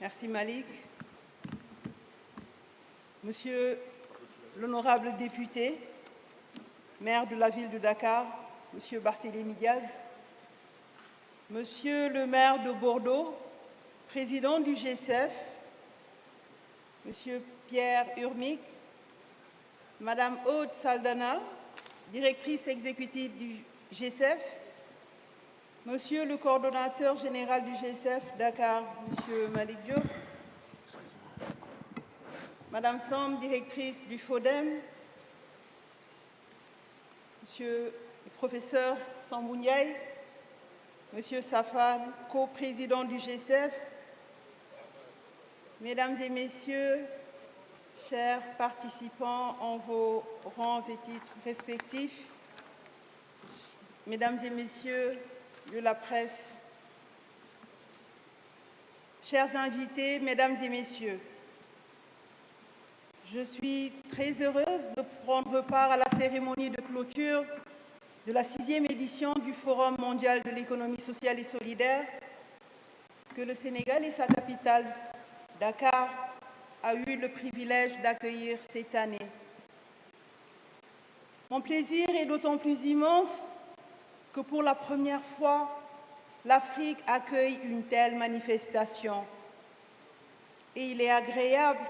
Merci Malik. Monsieur l'honorable député, maire de la ville de Dakar, Monsieur Barthélémy Diaz, Monsieur le maire de Bordeaux, président du GCF, Monsieur Pierre Urmic, Madame Aude Saldana, directrice exécutive du GCF, Monsieur le coordonnateur général du GCF Dakar, Monsieur Malik Diop, Madame Sam, directrice du FODEM, Monsieur le professeur Sambou Ndiaye, Monsieur Safan, co-président du GCF, Mesdames et Messieurs, chers participants en vos rangs et titres respectifs, Mesdames et Messieurs de la presse, chers invités, Mesdames et Messieurs, je suis très heureuse de prendre part à la cérémonie de clôture de la 6e édition du Forum mondial de l'économie sociale et solidaire que le Sénégal et sa capitale, Dakar, a eu le privilège d'accueillir cette année. Mon plaisir est d'autant plus immense que pour la première fois, l'Afrique accueille une telle manifestation. Et il est agréable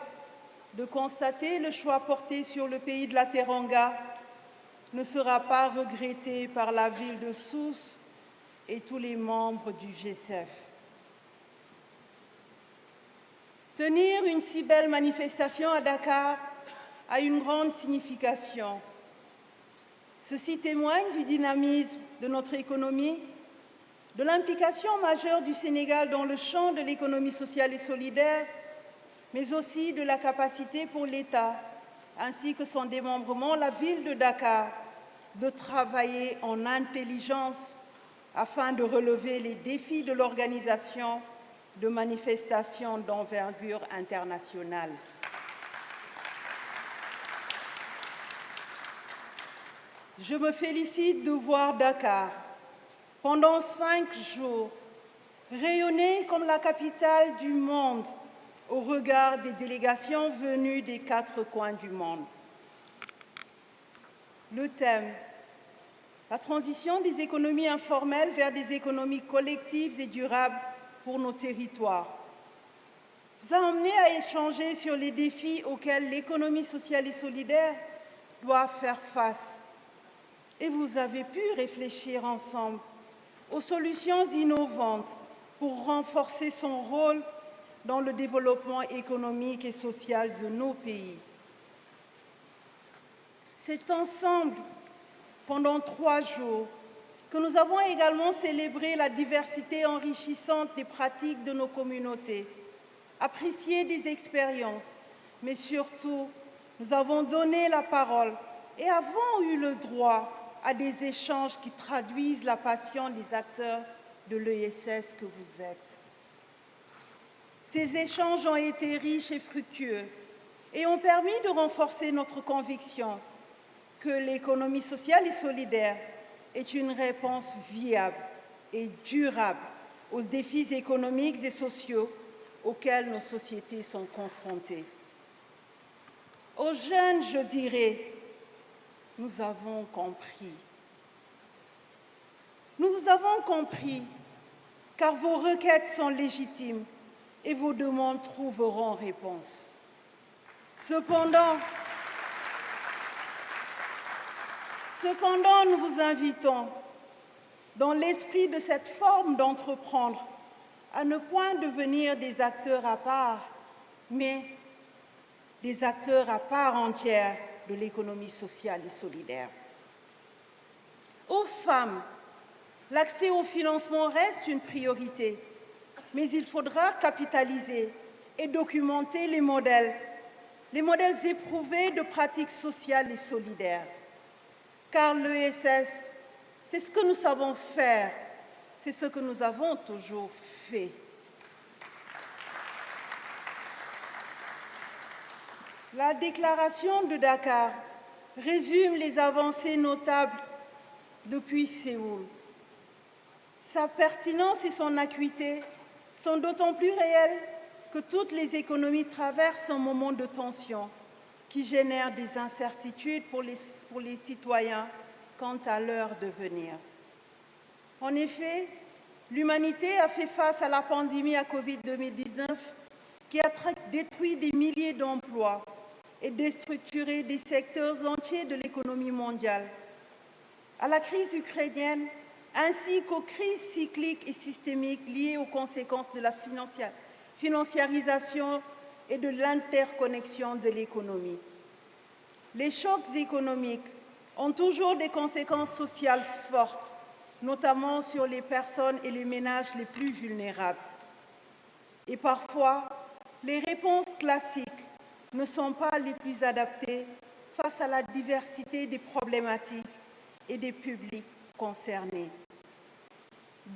de constater le choix porté sur le pays de la Teranga ne sera pas regretté par la ville de Sousse et tous les membres du GCF. Tenir une si belle manifestation à Dakar a une grande signification. Ceci témoigne du dynamisme de notre économie, de l'implication majeure du Sénégal dans le champ de l'économie sociale et solidaire, mais aussi de la capacité pour l'État, ainsi que son démembrement, la ville de Dakar, de travailler en intelligence afin de relever les défis de l'organisation de manifestations d'envergure internationale. Je me félicite de voir Dakar, pendant 5 jours, rayonner comme la capitale du monde au regard des délégations venues des 4 coins du monde. Le thème, la transition des économies informelles vers des économies collectives et durables pour nos territoires, vous a amené à échanger sur les défis auxquels l'économie sociale et solidaire doit faire face. Et vous avez pu réfléchir ensemble aux solutions innovantes pour renforcer son rôle dans le développement économique et social de nos pays. C'est ensemble, pendant 3 jours, que nous avons également célébré la diversité enrichissante des pratiques de nos communautés, apprécié des expériences, mais surtout, nous avons donné la parole et avons eu le droit à des échanges qui traduisent la passion des acteurs de l'ESS que vous êtes. Ces échanges ont été riches et fructueux et ont permis de renforcer notre conviction que l'économie sociale et solidaire est une réponse viable et durable aux défis économiques et sociaux auxquels nos sociétés sont confrontées. Aux jeunes, je dirais, nous avons compris. Nous vous avons compris, car vos requêtes sont légitimes et vos demandes trouveront réponse. Cependant, nous vous invitons, dans l'esprit de cette forme d'entreprendre, à ne point devenir des acteurs à part, mais des acteurs à part entière de l'économie sociale et solidaire. Aux femmes, l'accès au financement reste une priorité, mais il faudra capitaliser et documenter les modèles éprouvés de pratiques sociales et solidaires. Car l'ESS, c'est ce que nous savons faire, c'est ce que nous avons toujours fait. La déclaration de Dakar résume les avancées notables depuis Séoul. Sa pertinence et son acuité sont d'autant plus réelles que toutes les économies traversent un moment de tension qui génère des incertitudes pour les citoyens quant à leur devenir. En effet, l'humanité a fait face à la pandémie à Covid-2019 qui a détruit des milliers d'emplois et déstructuré des secteurs entiers de l'économie mondiale. À la crise ukrainienne, ainsi qu'aux crises cycliques et systémiques liées aux conséquences de la financiarisation et de l'interconnexion de l'économie. Les chocs économiques ont toujours des conséquences sociales fortes, notamment sur les personnes et les ménages les plus vulnérables. Et parfois, les réponses classiques ne sont pas les plus adaptées face à la diversité des problématiques et des publics concernés.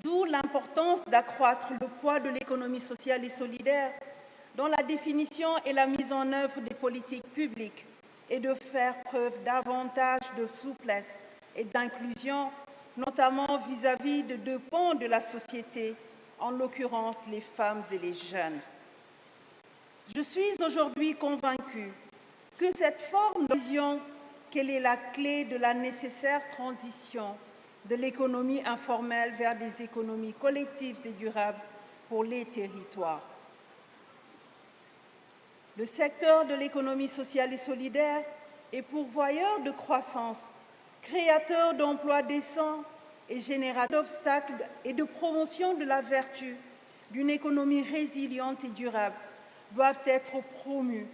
D'où l'importance d'accroître le poids de l'économie sociale et solidaire dans la définition et la mise en œuvre des politiques publiques et de faire preuve davantage de souplesse et d'inclusion, notamment vis-à-vis de deux pans de la société, en l'occurrence les femmes et les jeunes. Je suis aujourd'hui convaincue que cette forme de vision, qu'elle est la clé de la nécessaire transition de l'économie informelle vers des économies collectives et durables pour les territoires. Le secteur de l'économie sociale et solidaire est pourvoyeur de croissance, créateur d'emplois décents et générateur d'obstacles et de promotion de la vertu d'une économie résiliente et durable doivent être promus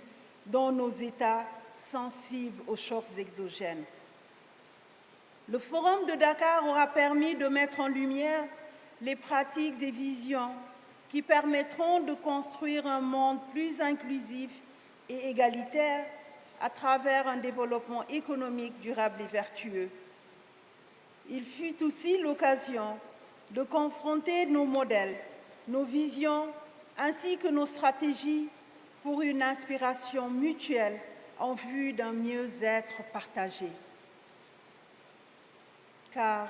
dans nos États sensibles aux chocs exogènes. Le Forum de Dakar aura permis de mettre en lumière les pratiques et visions qui permettront de construire un monde plus inclusif et égalitaire à travers un développement économique durable et vertueux. Il fut aussi l'occasion de confronter nos modèles, nos visions, ainsi que nos stratégies pour une inspiration mutuelle en vue d'un mieux-être partagé. Car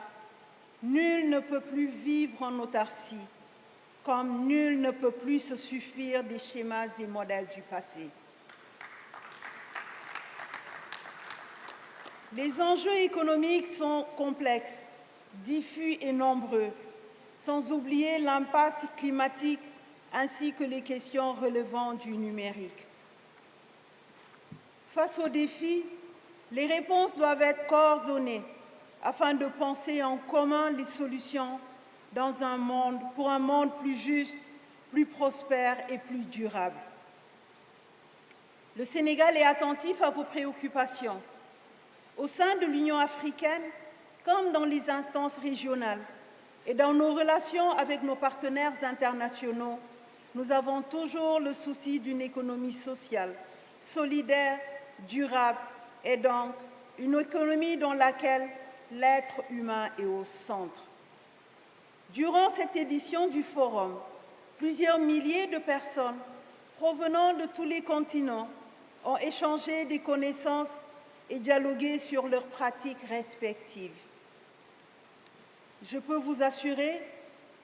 nul ne peut plus vivre en autarcie, comme nul ne peut plus se suffire des schémas et modèles du passé. Les enjeux économiques sont complexes, diffus et nombreux, sans oublier l'impasse climatique ainsi que les questions relevant du numérique. Face aux défis, les réponses doivent être coordonnées afin de penser en commun les solutions pour un monde plus juste, plus prospère et plus durable. Le Sénégal est attentif à vos préoccupations. Au sein de l'Union africaine, comme dans les instances régionales et dans nos relations avec nos partenaires internationaux, nous avons toujours le souci d'une économie sociale, solidaire, durable et donc une économie dans laquelle l'être humain est au centre. Durant cette édition du Forum, plusieurs milliers de personnes provenant de tous les continents ont échangé des connaissances et dialogué sur leurs pratiques respectives. Je peux vous assurer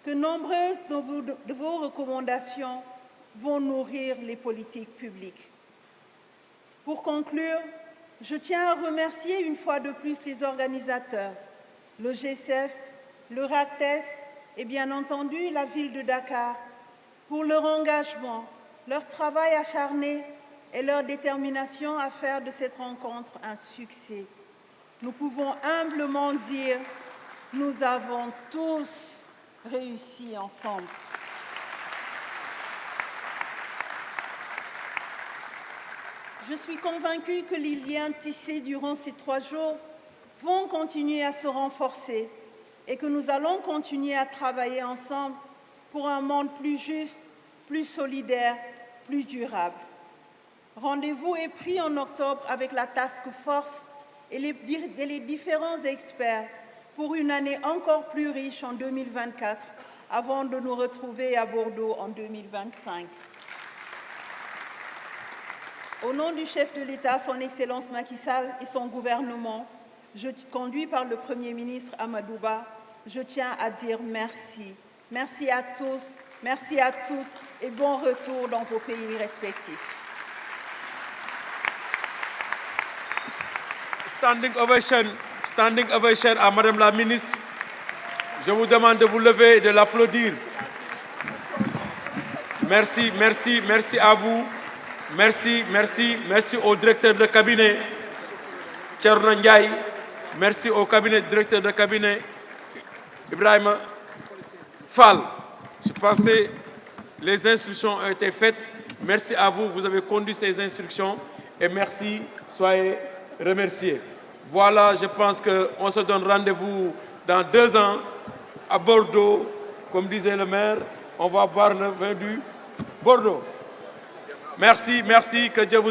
que nombreuses de vos recommandations vont nourrir les politiques publiques. Pour conclure, je tiens à remercier une fois de plus les organisateurs, le G7, le RACTES et bien entendu la ville de Dakar pour leur engagement, leur travail acharné et leur détermination à faire de cette rencontre un succès. Nous pouvons humblement dire que nous avons tous réussi ensemble. Je suis convaincue que les liens tissés durant ces 3 jours vont continuer à se renforcer et que nous allons continuer à travailler ensemble pour un monde plus juste, plus solidaire, plus durable. Rendez-vous est pris en octobre avec la Task Force et les différents experts pour une année encore plus riche en 2024 avant de nous retrouver à Bordeaux en 2025. Au nom du chef de l'État, son Excellence Macky Sall et son gouvernement, conduit par le Premier ministre Amadou Ba, je tiens à dire merci. Merci à tous Merci à toutes et bon retour dans vos pays respectifs. Standing ovation à Madame la Ministre. Je vous demande de vous lever et de l'applaudir. Merci, merci, merci à vous. Merci, merci, merci au directeur de cabinet, Thierno Ndiaye. Merci au directeur de cabinet, Ibrahima Fall. Je pensais que les instructions ont été faites. Merci à vous, vous avez conduit ces instructions. Et merci, soyez remerciés. Voilà, je pense qu'on se donne rendez-vous dans 2 ans à Bordeaux. Comme disait le maire, on va boire le vin du Bordeaux. Merci, merci, que Dieu vous